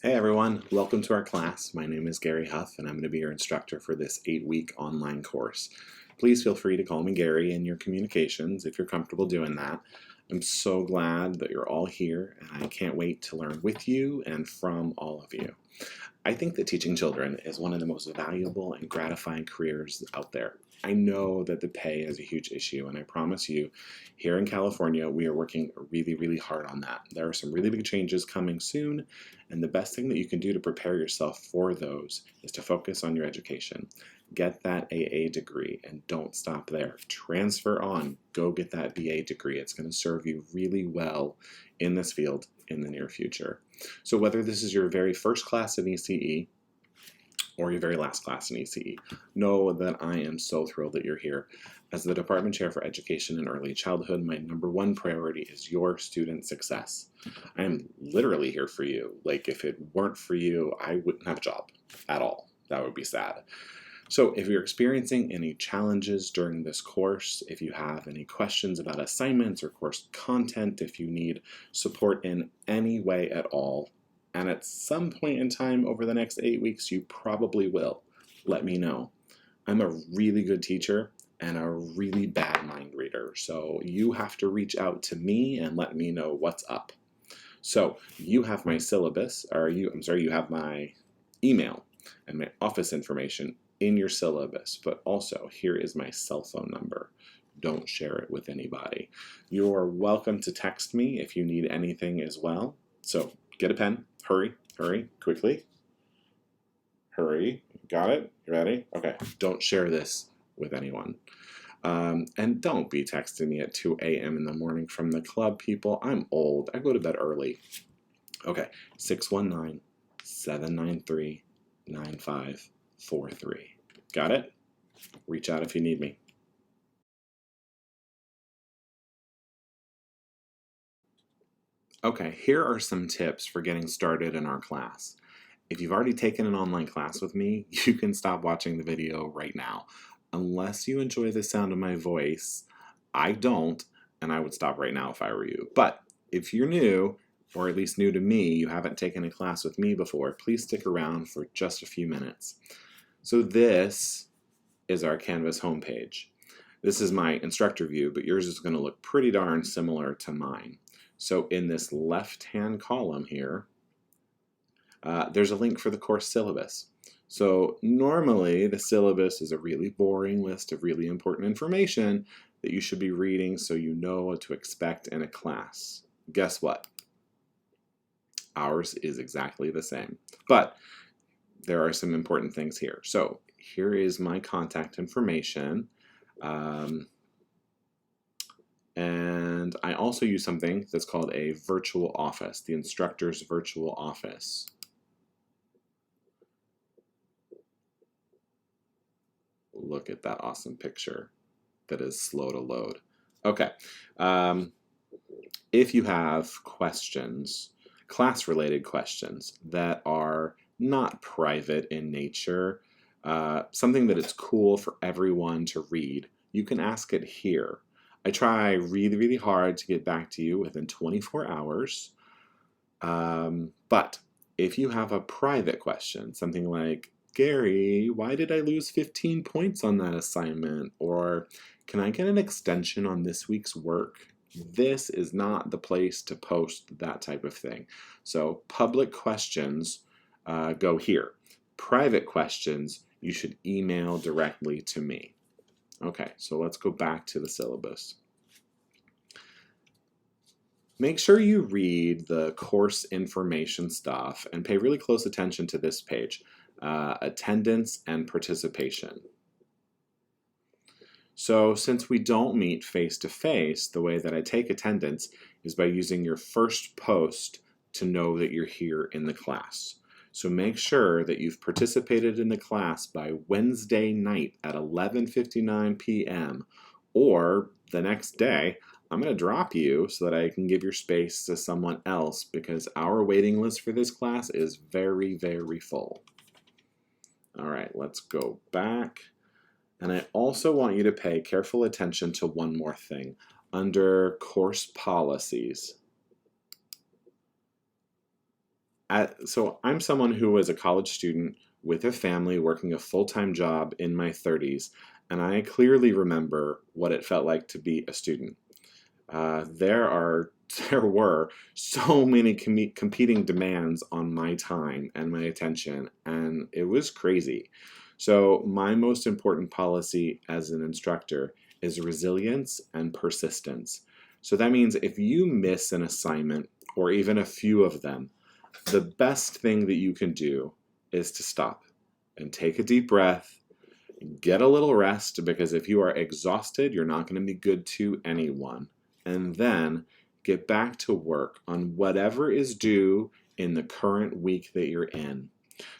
Hey everyone, welcome to our class. My name is Gary Huff and I'm going to be your instructor for this 8-week online course. Please feel free to call me Gary in your communications if you're comfortable doing that. I'm so glad that you're all here and I can't wait to learn with you and from all of you. I think that teaching children is one of the most valuable and gratifying careers out there. I know that the pay is a huge issue, and I promise you, here in California, we are working really hard on that. There are some really big changes coming soon, and the best thing that you can do to prepare yourself for those is to focus on your education. Get that AA degree, and don't stop there. Transfer on. Go get that BA degree. It's going to serve you really well in this field in the near future. So whether this is your very first class in ECE or your very last class in ECE, know that I am so thrilled that you're here. As the Department Chair for Education and Early Childhood, my #1 priority is your student success. I am literally here for you. Like, if it weren't for you, I wouldn't have a job at all. That would be sad. So if you're experiencing any challenges during this course, if you have any questions about assignments or course content, if you need support in any way at all, and at some point in time over the next 8 weeks, you probably will, let me know. I'm a really good teacher and a really bad mind reader, so you have to reach out to me and let me know what's up. So you have my syllabus, or you have my email and my office information in your syllabus, but also here is my cell phone number. Don't share it with anybody. You're welcome to text me if you need anything as well. So get a pen, hurry, quickly. Hurry, got it? You ready? Okay, don't share this with anyone. And don't be texting me at 2 a.m. in the morning from the club, people. I'm old, I go to bed early. Okay, 619-793-9543. Got it? Reach out if you need me. Okay, here are some tips for getting started in our class. If you've already taken an online class with me, you can stop watching the video right now. Unless you enjoy the sound of my voice, I don't, and I would stop right now if I were you. But if you're new, or at least new to me, you haven't taken a class with me before, please stick around for just a few minutes. So this is our Canvas homepage. This is my instructor view, but yours is going to look pretty darn similar to mine. So in this left-hand column here, there's a link for the course syllabus. So normally the syllabus is a really boring list of really important information that you should be reading so you know what to expect in a class. Guess what? Ours is exactly the same. But there are some important things here. So here is my contact information. And I also use something that's called a virtual office, the instructor's virtual office. Look at that awesome picture that is slow to load. Okay, if you have questions, class-related questions that are not private in nature, something that it's cool for everyone to read, you can ask it here. I try really hard to get back to you within 24 hours, but if you have a private question, something like, Gary, why did I lose 15 points on that assignment? Or can I get an extension on this week's work? This is not the place to post that type of thing. So public questions go here. Private questions, you should email directly to me. Okay, so let's go back to the syllabus. Make sure you read the course information stuff and pay really close attention to this page, attendance and participation. So since we don't meet face-to-face, the way that I take attendance is by using your first post to know that you're here in the class. So make sure that you've participated in the class by Wednesday night at 11:59 p.m. or the next day. I'm going to drop you so that I can give your space to someone else because our waiting list for this class is very full. All right, let's go back. And I also want you to pay careful attention to one more thing. Under course policies, So I'm someone who was a college student with a family working a full-time job in my 30s, and I clearly remember what it felt like to be a student. Uh, there are there were so many competing demands on my time and my attention, and it was crazy. So my most important policy as an instructor is resilience and persistence. So that means if you miss an assignment or even a few of them, the best thing that you can do is to stop and take a deep breath, get a little rest, because if you are exhausted, you're not going to be good to anyone. And then get back to work on whatever is due in the current week that you're in.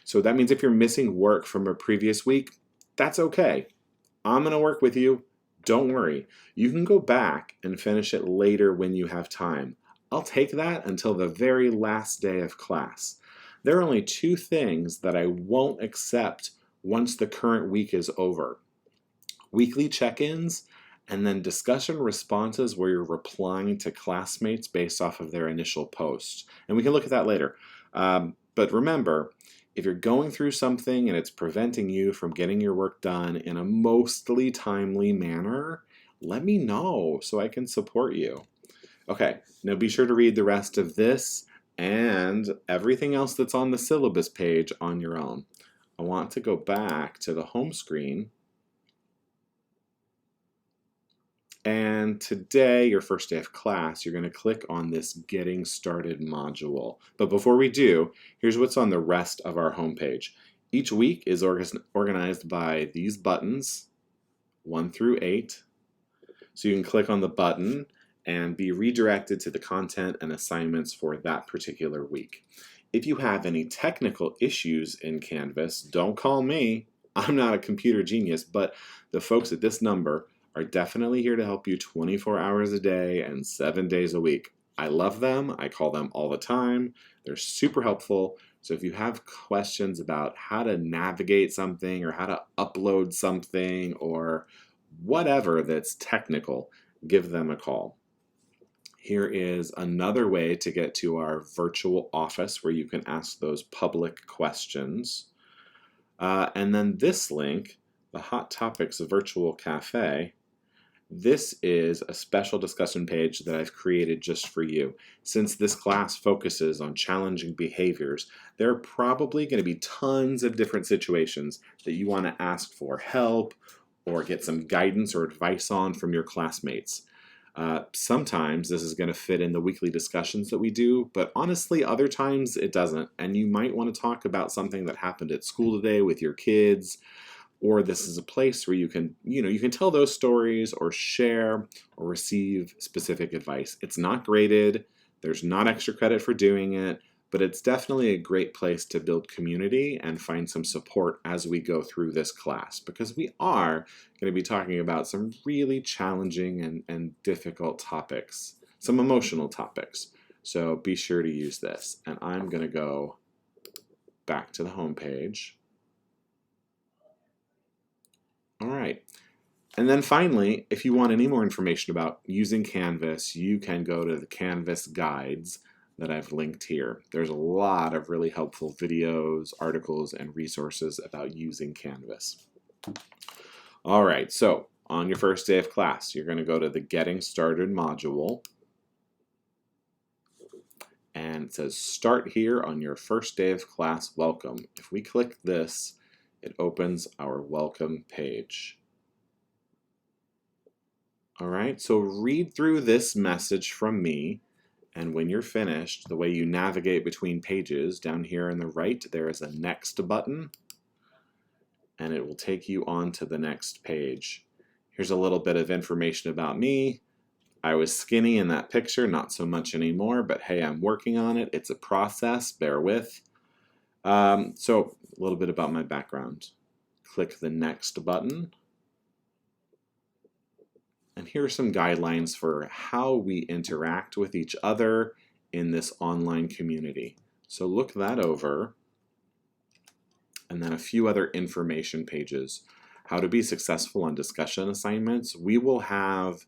So that means if you're missing work from a previous week, that's okay. I'm going to work with you. Don't worry. You can go back and finish it later when you have time. I'll take that until the very last day of class. There are only two things that I won't accept once the current week is over: weekly check-ins, and then discussion responses where you're replying to classmates based off of their initial posts. And we can look at that later. But remember, if you're going through something and it's preventing you from getting your work done in a mostly timely manner, let me know so I can support you. Okay, now be sure to read the rest of this and everything else that's on the syllabus page on your own. I want to go back to the home screen. And today, your first day of class, you're going to click on this Getting Started module. But before we do, here's what's on the rest of our homepage. Each week is organized by these buttons, 1 through 8. So you can click on the button and be redirected to the content and assignments for that particular week. If you have any technical issues in Canvas, don't call me. I'm not a computer genius, but the folks at this number are definitely here to help you 24 hours a day and 7 days a week. I love them. I call them all the time. They're super helpful. So if you have questions about how to navigate something or how to upload something or whatever that's technical, give them a call. Here is another way to get to our virtual office where you can ask those public questions. And then this link, the Hot Topics Virtual Cafe, this is a special discussion page that I've created just for you. Since this class focuses on challenging behaviors, there are probably going to be tons of different situations that you want to ask for help or get some guidance or advice on from your classmates. Sometimes this is going to fit in the weekly discussions that we do, but honestly, other times it doesn't. And you might want to talk about something that happened at school today with your kids, or this is a place where you can tell those stories or share or receive specific advice. It's not graded. There's not extra credit for doing it, but it's definitely a great place to build community and find some support as we go through this class, because we are going to be talking about some really challenging and difficult topics, some emotional topics. So be sure to use this. And I'm going to go back to the home page. All right. And then finally, if you want any more information about using Canvas, you can go to the Canvas guides that I've linked here. There's a lot of really helpful videos, articles, and resources about using Canvas. All right, so on your first day of class, you're going to go to the Getting Started module. And it says Start here on your first day of class, welcome. If we click this, it opens our welcome page. All right, so read through this message from me, and when you're finished, the way you navigate between pages, down here on the right, there is a Next button, and it will take you on to the next page. Here's a little bit of information about me. I was skinny in that picture, not so much anymore, but hey, I'm working on it. It's a process, bear with. So a little bit about my background. Click the Next button. And here are some guidelines for how we interact with each other in this online community. So look that over. And then a few other information pages. How to be successful on discussion assignments. We will have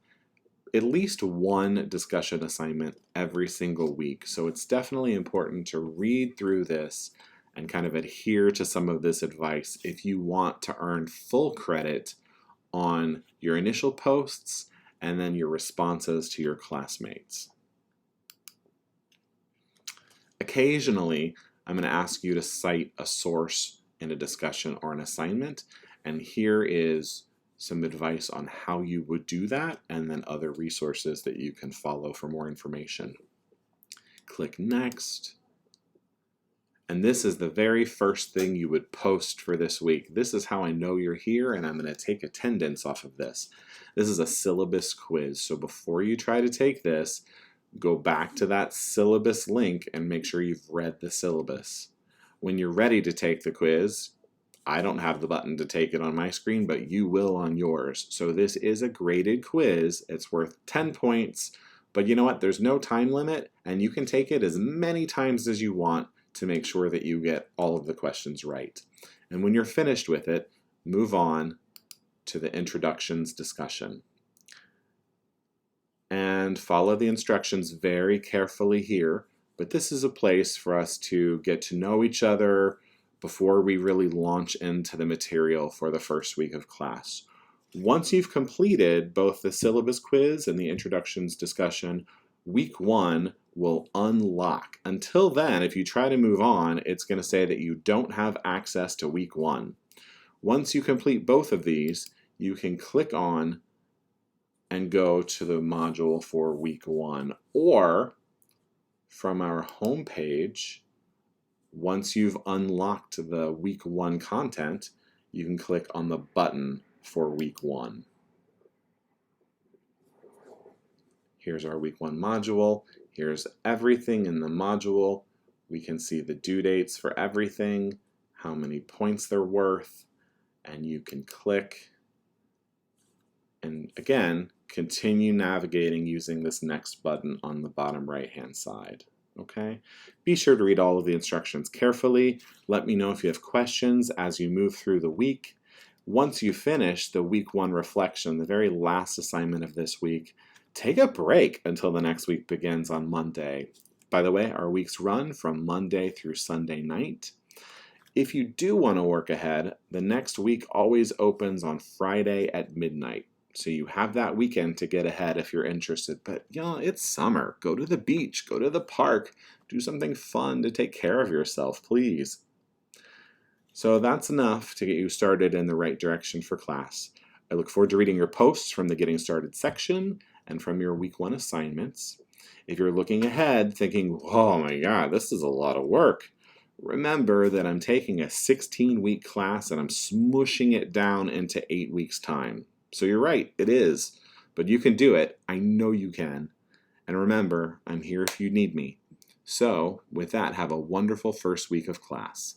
at least one discussion assignment every single week. So it's definitely important to read through this and kind of adhere to some of this advice if you want to earn full credit on your initial posts and then your responses to your classmates. Occasionally, I'm going to ask you to cite a source in a discussion or an assignment, and here is some advice on how you would do that, and then other resources that you can follow for more information. Click Next. And this is the very first thing you would post for this week. This is how I know you're here, and I'm going to take attendance off of this. This is a syllabus quiz, so before you try to take this, go back to that syllabus link and make sure you've read the syllabus. When you're ready to take the quiz, I don't have the button to take it on my screen, but you will on yours. So this is a graded quiz. It's worth 10 points, but you know what? There's no time limit, and you can take it as many times as you want to make sure that you get all of the questions right. And when you're finished with it, move on to the introductions discussion. And follow the instructions very carefully here, but this is a place for us to get to know each other before we really launch into the material for the first week of class. Once you've completed both the syllabus quiz and the introductions discussion, week 1 will unlock. Until then, if you try to move on, it's going to say that you don't have access to week 1. Once you complete both of these, you can click on and go to the module for week 1, or from our home page, once you've unlocked the week 1 content, you can click on the button for week 1. Here's our week 1 module. Here's everything in the module. We can see the due dates for everything, how many points they're worth, and you can click and again continue navigating using this next button on the bottom right hand side. Okay? Be sure to read all of the instructions carefully. Let me know if you have questions as you move through the week. Once you finish the week 1 reflection, the very last assignment of this week, take a break until the next week begins on Monday. By the way, our weeks run from Monday through Sunday night. If you do want to work ahead, the next week always opens on Friday at midnight. So you have that weekend to get ahead if you're interested. But, you know, it's summer. Go to the beach. Go to the park. Do something fun to take care of yourself, please. So that's enough to get you started in the right direction for class. I look forward to reading your posts from the Getting Started section and from your week 1 assignments. If you're looking ahead thinking, oh my God, this is a lot of work, remember that I'm taking a 16-week class and I'm smushing it down into 8 weeks' time. So you're right, it is. But you can do it. I know you can. And remember, I'm here if you need me. So with that, have a wonderful first week of class.